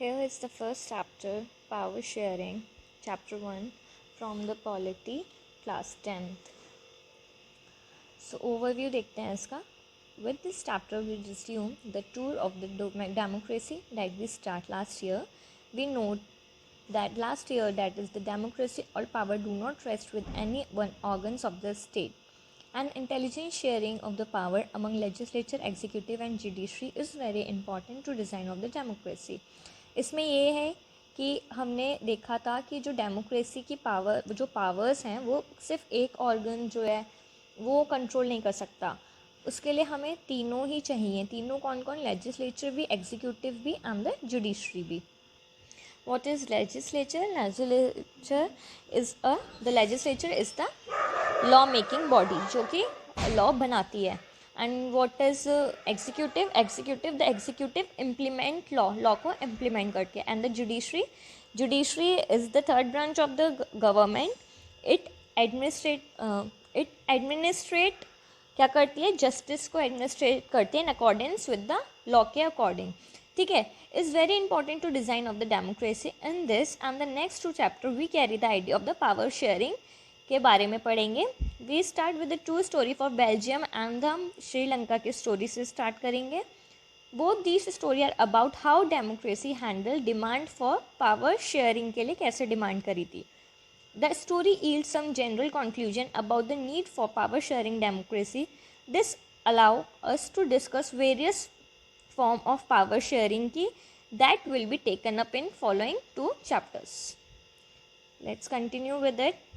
Here is the first chapter, Power Sharing, Chapter 1, from the Polity, Class 10th. So, overview देखते हैं इसका. With this chapter, we resume the tour of the democracy that we start last year. We note that last year, that is the democracy, all power do not rest with any one organs of the state. An intelligent sharing of the power among legislature, executive and judiciary is very important to design of the democracy. इसमें ये है कि हमने देखा था कि जो democracy की जो पावर्स हैं वो सिर्फ एक ऑर्गन जो है वो कंट्रोल नहीं कर सकता. उसके लिए हमें तीनों ही चाहिए. तीनों कौन कौन? लेजिस्लेचर भी, एग्जीक्यूटिव भी एंड द जुडिशरी भी. What is legislature? The legislature is the law making body जो कि law बनाती है. And what is executive? The executive implement law को implement करके. And the judiciary is the third branch of the government. It administrate क्या करती है? Justice को एडमिनिस्ट्रेट करती है in accordance with the law के अकॉर्डिंग. ठीक है. Is very important to design of the democracy. In this and the next 2 chapter we carry the idea of the power sharing के बारे में पढ़ेंगे. We start with the true story for Belgium and हम श्रीलंका की story से start करेंगे. Both these story are about how democracy handle demand for power sharing के लिए कैसे डिमांड करी थी. The story yields some general conclusion about the need for power sharing democracy. This allow us to discuss various form of power sharing की that will be taken up in following 2 chapters. Let's continue with it.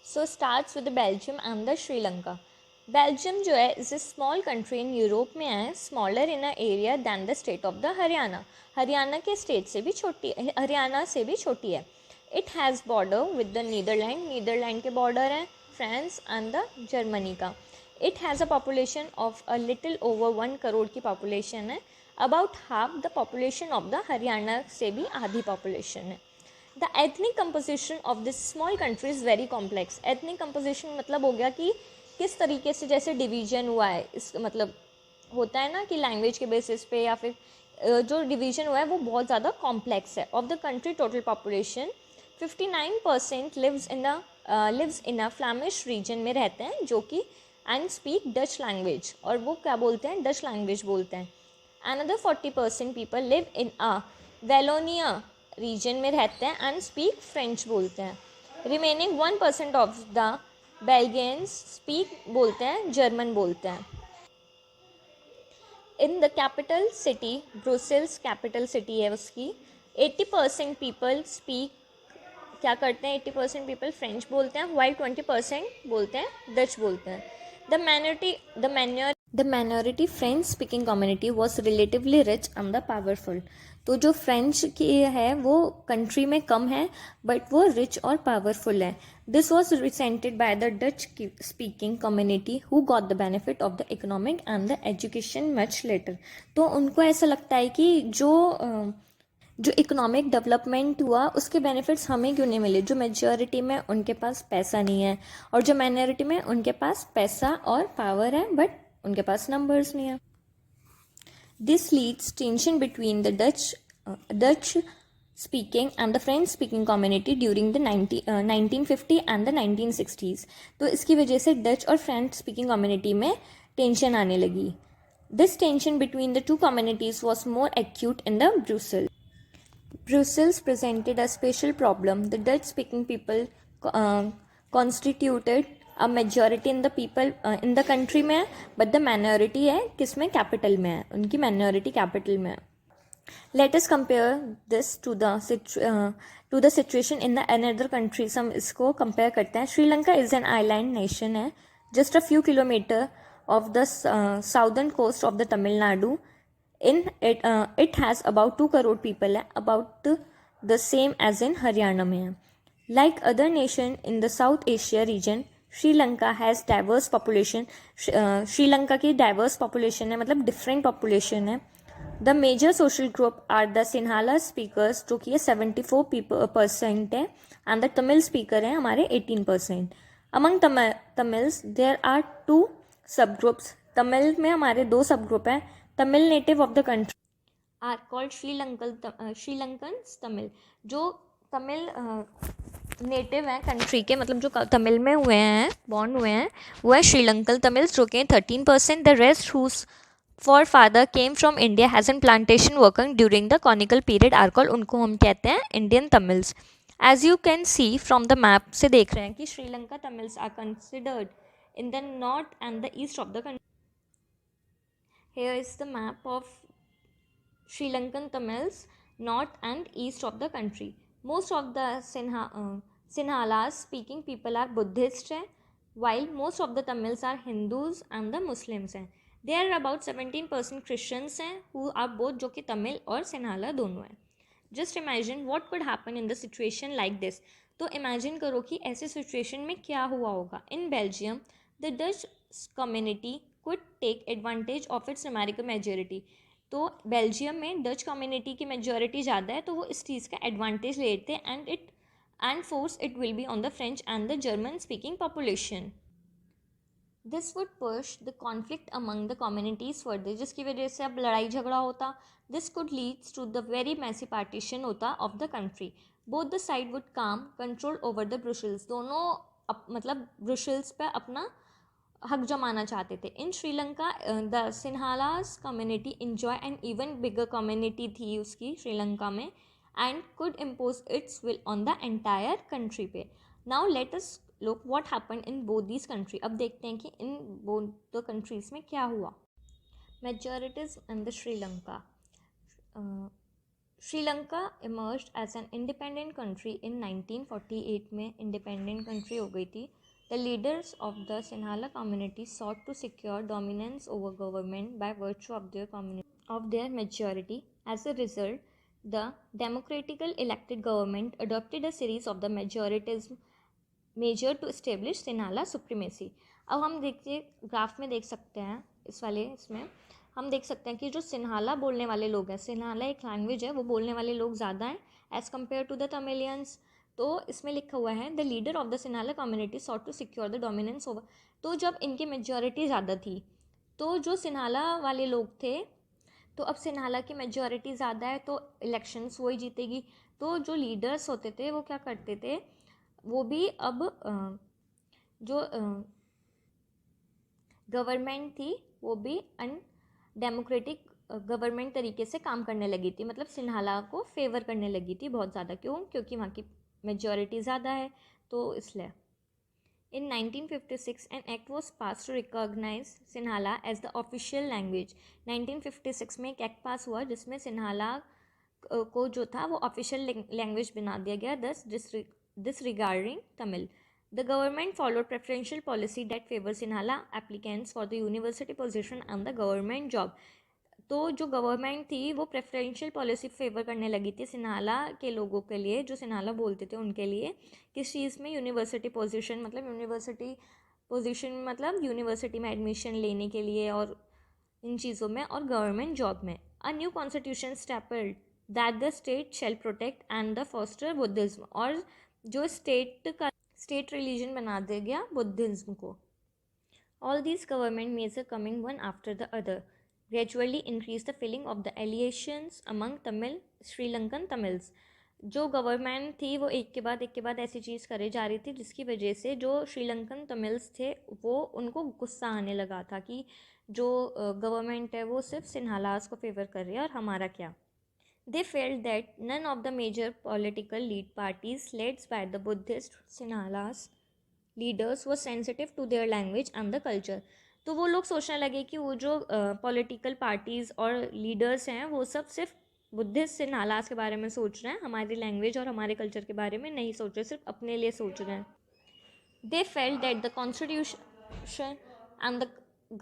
So starts with the Belgium and the Sri Lanka. Belgium जो है is a small country in Europe में है, smaller in a area than the state of the Haryana. Haryana के state से भी छोटी, हरियाणा से भी छोटी है. It has border with the Netherland के बॉर्डर है, फ्रांस एंड द जर्मनी का. It has a population of a little over 1 crore की पॉपुलेशन है. About half the population of the Haryana से भी आधी पॉपुलेशन है. The ethnic composition of this small country is very complex. Ethnic composition मतलब हो गया कि किस तरीके से जैसे डिवीजन हुआ है, इस मतलब होता है ना कि लैंग्वेज के बेसिस पे या फिर जो डिवीजन हुआ है वो बहुत ज़्यादा कॉम्प्लेक्स है. Of the country total population 59% lives in a Flemish region में रहते हैं जो कि एंड स्पीक डच लैंग्वेज, और वो क्या बोलते हैं? डच लैंग्वेज बोलते हैं. Another 40% people live in a Wallonia region में रहते हैं एंड स्पीक फ्रेंच बोलते हैं. Remaining 1% of the Belgians speak बोलते हैं जर्मन बोलते हैं. In the capital city Brussels, capital city है उसकी, 80% पीपल स्पीक क्या करते हैं? 80% पीपल फ्रेंच बोलते हैं, वाइल 20% बोलते हैं डच बोलते हैं. The minority French speaking community was relatively rich and the powerful. तो जो फ्रेंच की है वो कंट्री में कम है बट वो रिच और पावरफुल है. This was resented by the Dutch speaking community who got the benefit of the economic and the education much later. तो उनको ऐसा लगता है कि जो इकोनॉमिक डेवलपमेंट हुआ उसके बेनिफिट्स हमें क्यों नहीं मिले. जो मेजॉरिटी में उनके पास पैसा नहीं है और जो माइनॉरिटी में उनके पास पैसा और पावर है बट उनके पास नंबर्स नहीं है. This leads tension between the Dutch speaking and the French speaking community during the 1950 and the 1960s. तो इसकी वजह से डच और फ्रेंच स्पीकिंग कम्युनिटी में टेंशन आने लगी. This tension between the 2 communities was more acute in the Brussels presented a special problem. The Dutch-speaking people constituted a majority in the people in the country में है, but the minority है किसमें? Capital में है. उनकी minority capital में है. Let us compare this to the situation in the another countries. हम इसको compare करते हैं. Sri Lanka is an island nation है, just a few kilometer of the southern coast of the Tamil Nadu. It has about 2 crore people है, about the same as in Haryana में है. Like other nation in the South Asia region, Sri Lanka has diverse population. Sri Lanka की diverse population है, मतलब different population है. The major social group are the Sinhala speakers जो कि 74% है and the Tamil speaker है हमारे 18%. Among Tamils there are 2 subgroups. Tamil में हमारे 2 सबग्रुप हैं. Tamil native of the country are called Sri Lankan Tamil. जो तमिल नेटिव हैं कंट्री के, मतलब जो तमिल में हुए हैं, बॉर्न हुए हैं, वो है श्रीलंकन तमिल्स, जो कि 13%। The rest whose for father came from India has an plantation working during the colonial period are called, उनको हम कहते हैं Indian Tamils. As you can see from the map से देख रहे हैं कि Sri Lanka Tamils are considered in the north and the east of the country. Here is the map of Sri Lankan Tamils, north and east of the country. Most of the Sinhalas speaking people are Buddhists, while most of the Tamils are Hindus and the Muslims. There are about 17% Christians who are both, जो कि तमिल और सिन्हाला दोनों हैं. Just imagine what could happen in the situation like this. तो imagine करो कि ऐसे situation में क्या हुआ होगा. In Belgium, the Dutch community could take advantage of its numerical majority. तो बेल्जियम में डच कम्युनिटी की मेजॉरिटी ज़्यादा है, तो वो इस चीज़ का एडवांटेज लेते हैं and force it will be on the French and the German speaking population. This would push the conflict among the communities further, जिसकी वजह से अब लड़ाई झगड़ा होता. This could leads to the very messy partition होता of the country. Both the side would come control over the Brussels, दोनों मतलब ब्रुसेल्स पे अपना हक जमाना चाहते थे. In Sri Lanka the Sinhalas community enjoy N even bigger community थी उसकी श्रीलंका में, and could impose its will on the entire country पे. Now let us look what happened in both these country. अब देखते हैं कि इन बोथ द कंट्रीज में क्या हुआ. Majorities in the Sri Lanka. Sri Lanka emerged as an independent country in 1948 में independent country हो गई थी. The leaders of the Sinhala community sought to secure dominance over government by virtue of their majority. As a result, the democratically elected government adopted a series of the majoritism measure to establish Sinhala supremacy. अब हम देखिए graph में देख सकते हैं इसमें हम देख सकते हैं कि जो सिन्हाला बोलने वाले लोग हैं, सिन्हाला एक लैंग्वेज है, वो बोलने वाले लोग ज़्यादा हैं as compare to the Tamilians. तो इसमें लिखा हुआ है the leader of the Sinhala community sought to secure the dominance over. तो जब इनकी मेजॉरिटी ज़्यादा थी, तो जो सिन्हाला वाले लोग थे, तो अब सिन्हाला की मेजॉरिटी ज़्यादा है तो इलेक्शंस वही जीतेगी. तो जो लीडर्स होते थे वो क्या करते थे, वो भी अब जो गवर्नमेंट थी वो भी डेमोक्रेटिक गवर्नमेंट तरीके से काम करने लगी थी, मतलब सिन्हाला को फेवर करने लगी थी बहुत ज़्यादा. क्यों? क्योंकि वहाँ की मेजॉरिटी ज़्यादा है, तो इसलिए. In 1956 an act was passed to recognize Sinhala as the official language. 1956 में एक एक्ट पास हुआ जिसमें सिन्हाला को जो था वो ऑफिशियल लैंग्वेज बना दिया गया, thus disregarding Tamil. The government followed preferential policy that favors Sinhala applicants for the university position and the government job. तो जो गवर्नमेंट थी वो प्रेफरेंशियल पॉलिसी फेवर करने लगी थी सिन्हाला के लोगों के लिए, जो सिन्हाला बोलते थे उनके लिए. किस चीज़ में? यूनिवर्सिटी पोजीशन, मतलब यूनिवर्सिटी में एडमिशन लेने के लिए और इन चीज़ों में, और गवर्नमेंट जॉब में. A new constitution stipulated that the state shall protect and the foster Buddhism, और जो स्टेट रिलीजन बना दिया गया बुद्धिज्म को. All these government major coming one after the other gradually increase the feeling of the alienations among Sri Lankan Tamils. जो government थी वो एक के बाद ऐसी चीज़ करे जा रही थी जिसकी वजह से जो श्रीलंकन तमिल्स थे वो उनको गुस्सा आने लगा था कि जो गवर्नमेंट है वो सिर्फ सिन्हालास को फेवर कर रही है और हमारा क्या. They felt that none of the major political lead parties led by the Buddhist Sinhalas leaders was sensitive to their language and the culture. तो वो लोग सोचने लगे कि वो जो पॉलिटिकल पार्टीज़ और लीडर्स हैं वो सब सिर्फ बुद्धिस्ट सिन्हालास के बारे में सोच रहे हैं, हमारी लैंग्वेज और हमारे कल्चर के बारे में नहीं सोच रहे, सिर्फ अपने लिए सोच रहे हैं. They felt that the constitution and the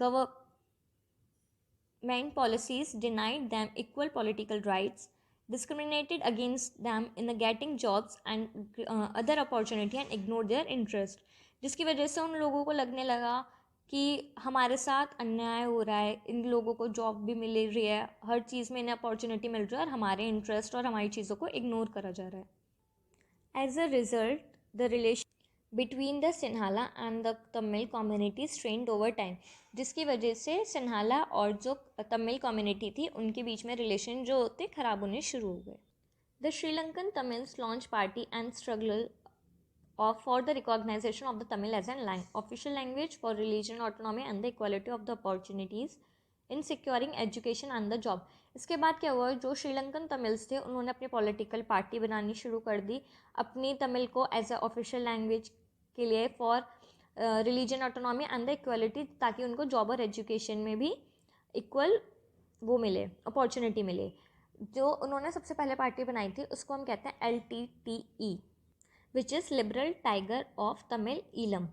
government policies denied them equal political rights, discriminated against them in the getting jobs and other opportunity and ignored their interest. जिसकी वजह से उन लोगों को लगने लगा कि हमारे साथ अन्याय हो रहा है, इन लोगों को जॉब भी मिल रही है, हर चीज़ में इन्हें अपॉर्चुनिटी मिल रही है और हमारे इंटरेस्ट और हमारी चीज़ों को इग्नोर करा जा रहा है. As a result between the Sinhala and the Tamil community strained over time, जिसकी वजह से सिन्हाला और जो तमिल कम्युनिटी थी उनके बीच में रिलेशन जो होते ख़राब होने शुरू हो गए. The Sri Lankan Tamils launched party and struggle for the recognition of the Tamil as an official language for religion autonomy and the equality of the opportunities in securing education and the job. इसके बाद क्या हुआ, जो Sri Lankan Tamils थे उन्होंने अपनी political party बनानी शुरू कर दी, अपनी तमिल को एज अ ऑफिशियल लैंग्वेज के लिए for religion autonomy and the equality, ताकि उनको जॉब और एजुकेशन में भी इक्वल वो मिले, अपॉर्चुनिटी मिले. जो उन्होंने सबसे पहले पार्टी बनाई थी उसको हम कहते हैं LTTE, which is Liberal Tiger of Tamil Eelam.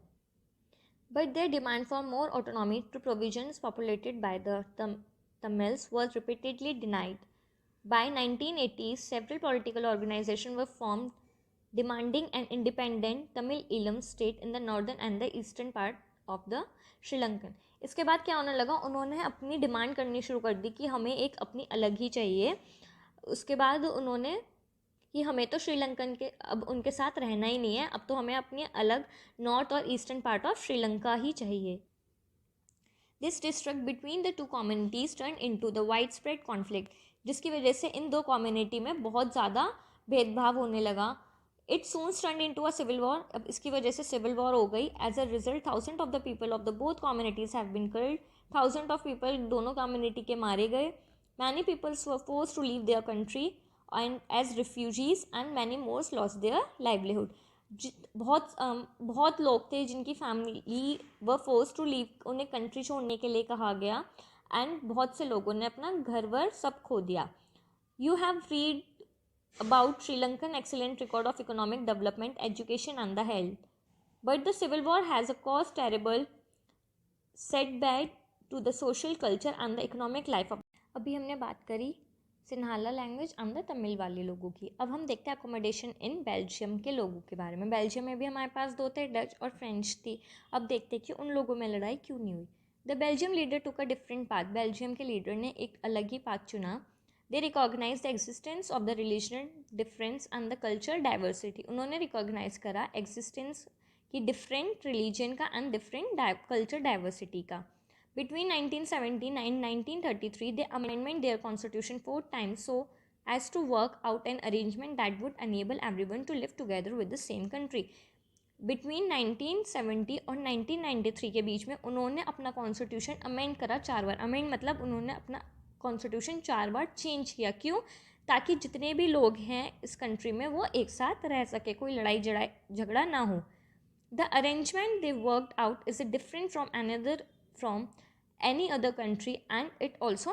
But their demand for more autonomy to provisions populated by the Tamils was repeatedly denied. By 1980s, several political organizations were formed demanding an independent Tamil Eelam state in the northern and the eastern part of the Sri Lankan. इसके बाद क्या होने लगा, उन्होंने अपनी demand करनी शुरू कर दी कि हमें एक अपनी अलग ही चाहिए. उसके बाद उन्होंने कि हमें तो श्रीलंकन के अब उनके साथ रहना ही नहीं है, अब तो हमें अपनी अलग नॉर्थ और ईस्टर्न पार्ट ऑफ श्रीलंका ही चाहिए. This distrust between the two communities turn into the wide spread conflict, जिसकी वजह से इन दो कम्युनिटी में बहुत ज़्यादा भेदभाव होने लगा. It soon turn into a civil war, अब इसकी वजह से सिविल वॉर हो गई. As a result thousand of the people of the both communities have been killed, thousand of people दोनों कम्युनिटी के मारे गए. Many peoples were forced to leave their country and as refugees and many more lost their livelihood. बहुत लोग थे जिनकी family व force to leave, उन्हें कंट्री छोड़ने के लिए कहा गया, एंड बहुत से लोगों ने अपना घर वर सब खो दिया. You have read about Sri Lankan excellent record of economic development, education and the health, but the civil war has a cause terrible setback to the social culture and the economic life of. अभी हमने बात करी Sinhala language and the Tamil वाले लोगों की. अब हम देखते हैं अकोमोडेशन इन बेल्जियम के लोगों के बारे में. बेल्जियम में भी हमारे पास दो थे, डच और फ्रेंच थी. अब देखते हैं कि उन लोगों में लड़ाई क्यों नहीं हुई. The Belgium leader took a different path, Belgium के लीडर ने एक अलग ही पाथ चुना. They recognize the existence of the regional difference and the culture diversity, उन्होंने रिकॉग्नाइज करा एग्जिस्टेंस की डिफरेंट रिलीजन का एंड डिफरेंट कल्चर डाइवर्सिटी का. Between 1917 and 1933, they amended their constitution 4 times so as to work out an arrangement that would enable everyone to live together with the same country. Between 1970 और 1993 के बीच में उन्होंने अपना constitution amend करा 4 बार. Amend मतलब उन्होंने अपना कॉन्स्टिट्यूशन 4 बार चेंज किया. क्यों? ताकि जितने भी लोग हैं इस कंट्री में वो एक साथ रह सके, कोई लड़ाई झगड़ा ना हो. The arrangement they worked out is different from any other country and it also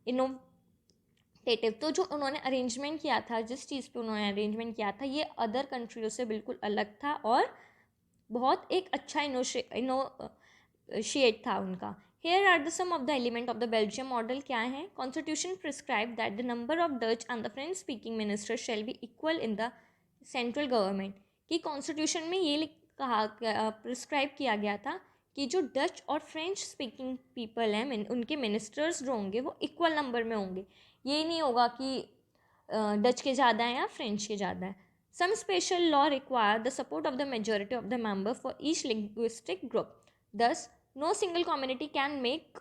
innovative. तो जो उन्होंने अरेंजमेंट किया था, जिस चीज़ पे उन्होंने अरेंजमेंट किया था, ये अदर कंट्रियों से बिल्कुल अलग था और बहुत एक अच्छा इनोशिएट था उनका. Here are the some of the element of the Belgium model. क्या है? Constitution prescribe that the number of Dutch and the French speaking ministers shall be equal in the central government. कि कॉन्स्टिट्यूशन में ये कहा prescribe किया गया था कि जो डच और फ्रेंच स्पीकिंग पीपल हैं उनके मिनिस्टर्स जो होंगे वो इक्वल नंबर में होंगे. ये नहीं होगा कि डच के ज़्यादा हैं या फ्रेंच के ज़्यादा हैं. Some special law require the support of the majority of the member for each linguistic group. Thus no single community can make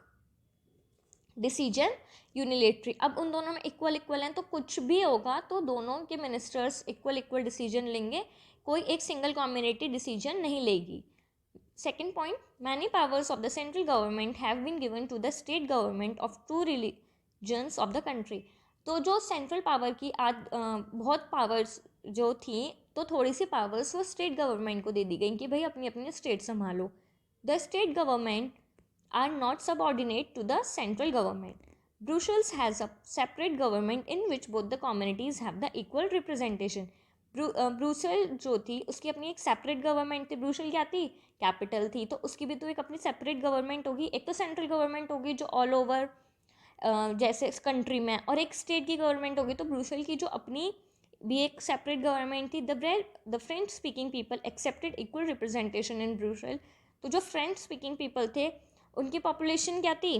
decision unilaterally. अब उन दोनों में इक्वल हैं तो कुछ भी होगा तो दोनों के मिनिस्टर्स इक्वल डिसीजन लेंगे, कोई एक सिंगल कम्युनिटी डिसीजन नहीं लेगी. Second point, many powers of the central government have been given to the state government of two regions of the country. तो जो सेंट्रल पावर की बहुत पावर्स जो थी, तो थोड़ी सी पावर्स वो स्टेट गवर्नमेंट को दे दी गई कि भाई अपनी अपनी स्टेट संभालो. The state government are not subordinate to the central government. Brussels has a separate government in which both the communities have the equal representation. Brussels जो थी उसकी अपनी एक सेपरेट गवर्नमेंट थी. ब्रुसेल क्या थी? कैपिटल थी. तो उसकी भी तो एक अपनी सेपरेट गवर्नमेंट होगी. एक तो सेंट्रल गवर्नमेंट होगी जो ऑल ओवर जैसे इस कंट्री में, और एक स्टेट की गवर्नमेंट होगी. तो ब्रुसेल की जो अपनी भी एक सेपरेट गवर्नमेंट थी. The French speaking people accepted equal representation in Brussels. तो जो फ्रेंच स्पीकिंग पीपल थे उनकी पॉपुलेशन क्या थी?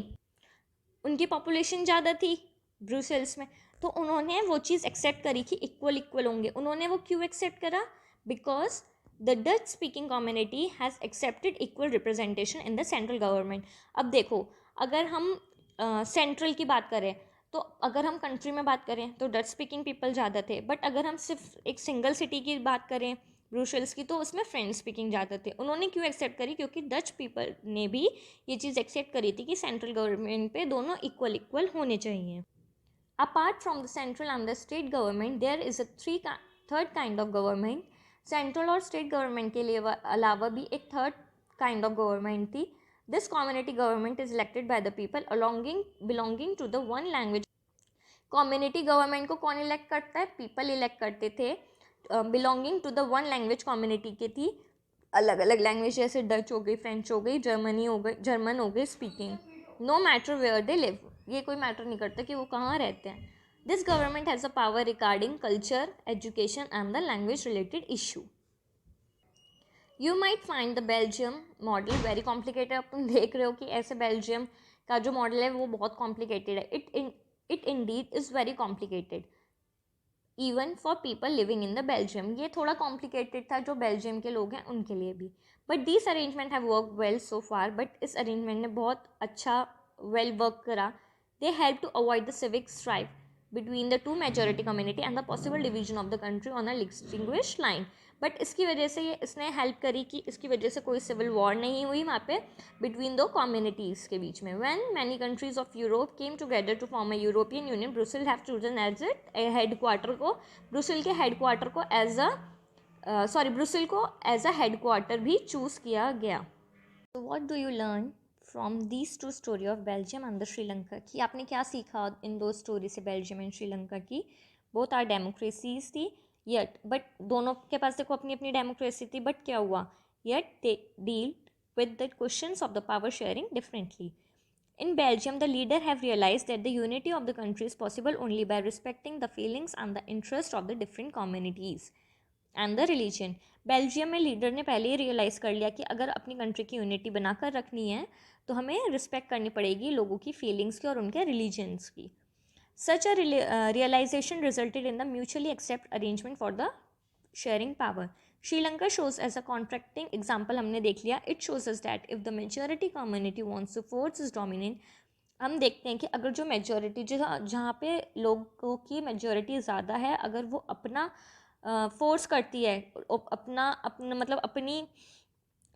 उनकी पॉपुलेशन ज़्यादा थी ब्रुसेल्स में. तो उन्होंने वो चीज़ एक्सेप्ट करी कि इक्वल होंगे. उन्होंने वो क्यों एक्सेप्ट करा? Because the Dutch speaking community has accepted equal representation in the central government. अब देखो, अगर हम सेंट्रल की बात करें, तो अगर हम कंट्री में बात करें तो डच स्पीकिंग पीपल ज़्यादा थे, बट अगर हम सिर्फ एक सिंगल सिटी की बात करें ब्रुसेल्स की, तो उसमें फ्रेंच स्पीकिंग ज़्यादा थे. उन्होंने क्यों एक्सेप्ट करी? क्योंकि डच पीपल ने भी ये चीज़ एक्सेप्ट करी थी कि सेंट्रल गवर्नमेंट पे दोनों इक्वल इक्वल होने चाहिए. Apart from the central and the state government, there is a third kind of government. Central और स्टेट गवर्नमेंट के लिए अलावा भी एक थर्ड काइंड ऑफ गवर्नमेंट थी. This community government is elected by the people belonging to the one language. Community government को कौन elect करता है? पीपल इलेक्ट करते थे. Belonging to the one language community की थी. अलग अलग लैंग्वेज जैसे डच हो गई, फ्रेंच हो गई, जर्मन हो गई speaking. No matter where they live, ये कोई मैटर नहीं करता कि वो कहाँ रहते हैं. This government has a power regarding culture, education and the language related issue. You might find the Belgium model very complicated. अब तुम देख रहे हो कि ऐसे बेल्जियम का जो मॉडल है वो बहुत कॉम्प्लिकेटेड है. It Indeed is very complicated even for people living in the Belgium. ये थोड़ा कॉम्प्लिकेटेड था जो बेल्जियम के लोग हैं उनके लिए भी. But this arrangement have work well so far. But इस अरेंजमेंट ने बहुत अच्छा वेल वर्क करा. They help to avoid the civic strife between the two majority community and the possible division of the country on a distinguished line. But इसकी वजह से ये इसने हेल्प करी कि इसकी वजह से कोई सिविल वॉर नहीं हुई वहाँ पे बिटवीन दो कम्युनिटीज़ के बीच में. When many countries of Europe came together to form a European Union, Brussels have chosen as headquarter को, ब्रुसेल के हेडक्वार्टर को ब्रुसेल को एज अ हेडक्वार्टर भी चूज़ किया गया. So what do you learn from these two story of Belgium and the Sri Lanka कि आपने क्या सीखा इन दो स्टोरी से बेल्जियम एंड श्रीलंका की? बोथ आर डेमोक्रेसीज थी, यट बट दोनों के पास देखो अपनी अपनी डेमोक्रेसी थी, बट क्या हुआ? Yet they deal with the questions of the power sharing differently. In Belgium, the leader have realized that the unity of the country is possible only by respecting the feelings and the interest of the different communities and the religion. Belgium में leader ने पहले ही realise कर लिया कि अगर अपनी country की unity बनाकर रखनी है तो हमें रिस्पेक्ट करनी पड़ेगी लोगों की फीलिंग्स की और उनके रिलीजन्स की. Such a realization resulted in the mutually accept arrangement for the sharing power. Sri Lanka shows us a contracting example हमने देख लिया. It shows as that if the majority community wants to force is dominant. हम देखते हैं कि अगर जो majority जहाँ पे लोगों की मेजोरिटी ज़्यादा है, अगर वो अपना फोर्स करती है, अपना मतलब अपनी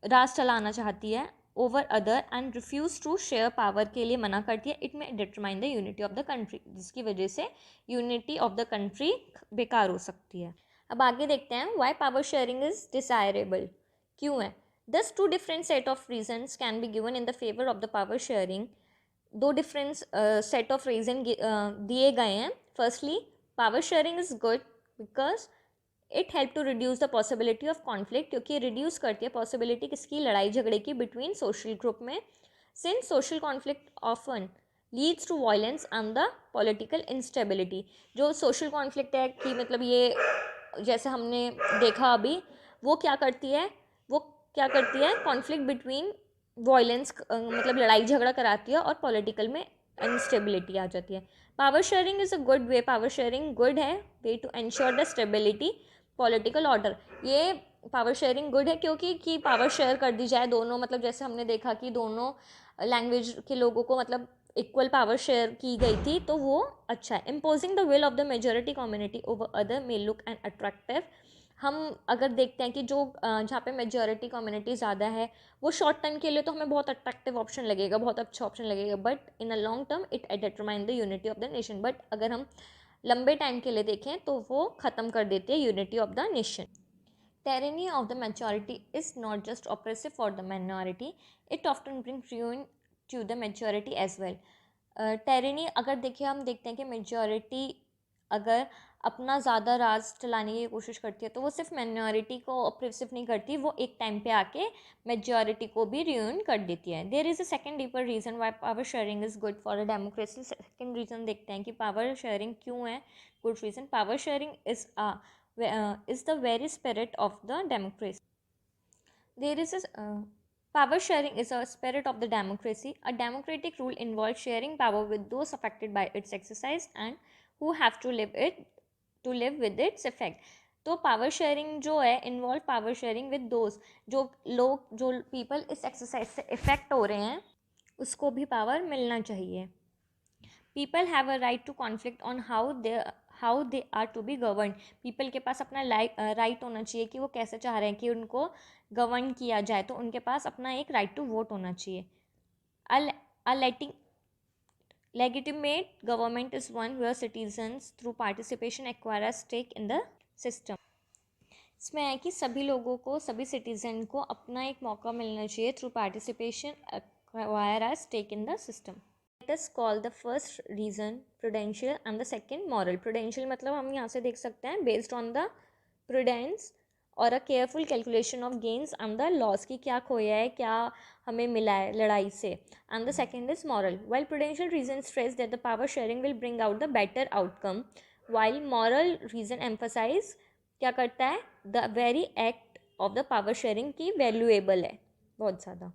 राज चलाना चाहती है over other and refuse to share power के लिए मना करती है, इट में determine the unity of the country, जिसकी वजह से यूनिटी ऑफ द कंट्री बेकार हो सकती है. अब आगे देखते हैं why power sharing is desirable. क्यों है? Thus two different set of reasons can be given in the favour of the power sharing. दो डिफरेंट सेट ऑफ रीजन दिए गए हैं. Firstly, power sharing is good because it help to reduce the possibility of conflict, क्योंकि reduce करती है possibility किसकी? लड़ाई झगड़े की बिटवीन सोशल ग्रुप में. Since social conflict often leads to violence and the political instability. जो सोशल कॉन्फ्लिक्ट है कि मतलब ये जैसे हमने देखा अभी, वो क्या करती है कॉन्फ्लिक्ट बिटवीन वायलेंस, मतलब लड़ाई झगड़ा कराती है और पॉलिटिकल में अनस्टेबिलिटी आ जाती है. Power sharing is a good way. Power sharing good है way to ensure the stability political order. ये पावर शेयरिंग गुड है क्योंकि कि पावर शेयर कर दी जाए दोनों, मतलब जैसे हमने देखा कि दोनों लैंग्वेज के लोगों को मतलब इक्वल पावर शेयर की गई थी, तो वो अच्छा है. Imposing the will of the majority community over other may look and attractive. हम अगर देखते हैं कि जो जहाँ पे मेजोरिटी कम्युनिटी ज़्यादा है, वो शॉर्ट टर्म के लिए तो हमें बहुत अट्रैक्टिव ऑप्शन लगेगा, बहुत अच्छा ऑप्शन लगेगा, but in a long term it determine the unity of the nation. But अगर हम लंबे टाइम के लिए देखें तो वो ख़त्म कर देती है unity of the nation. Tyranny of the majority is not just oppressive for the minority, it often brings ruin to the majority as well. Tyranny अगर देखिए, हम देखते हैं कि मेजॉरिटी अगर अपना ज़्यादा राज चलाने की कोशिश करती है तो वो सिर्फ माइनॉरिटी को ऑप्रेसिव नहीं करती, वो एक टाइम पे आके मेजॉरिटी को भी ruin कर देती है. There is a second deeper reason why power sharing is good for a democracy. Second reason देखते हैं कि पावर शेयरिंग क्यों है good reason. Power sharing is the very spirit of the democracy. There is a power sharing is a spirit of the democracy. A democratic rule involves sharing power with those affected by its exercise and who have to live with its effect. तो power sharing जो है involve power sharing with दोस्त, जो people इस exercise से effect हो रहे हैं उसको भी पावर मिलना चाहिए. People have a right to conflict on how they are to be govern. People के पास अपना राइट होना चाहिए कि वो कैसे चाह रहे हैं कि उनको गवर्न किया जाए, तो उनके पास अपना एक राइट टू वोट होना चाहिए. अ legitimate government is one where citizens through participation acquire a stake in the system. इसमें है कि सभी लोगों को, सभी सिटीजन को अपना एक मौका मिलना चाहिए through participation acquire a stake in the system. Let us call the first reason prudential and the second moral. Prudential मतलब हम यहाँ से देख सकते हैं based on the prudence और अ careful calculation of gains and the loss, की क्या खोया है, क्या हमें मिला है लड़ाई से. And the second is moral. While prudential reason stress that the power sharing will bring out the better outcome, while moral reason emphasise क्या करता है, the very act of the power sharing की वैल्यूएबल है बहुत ज़्यादा.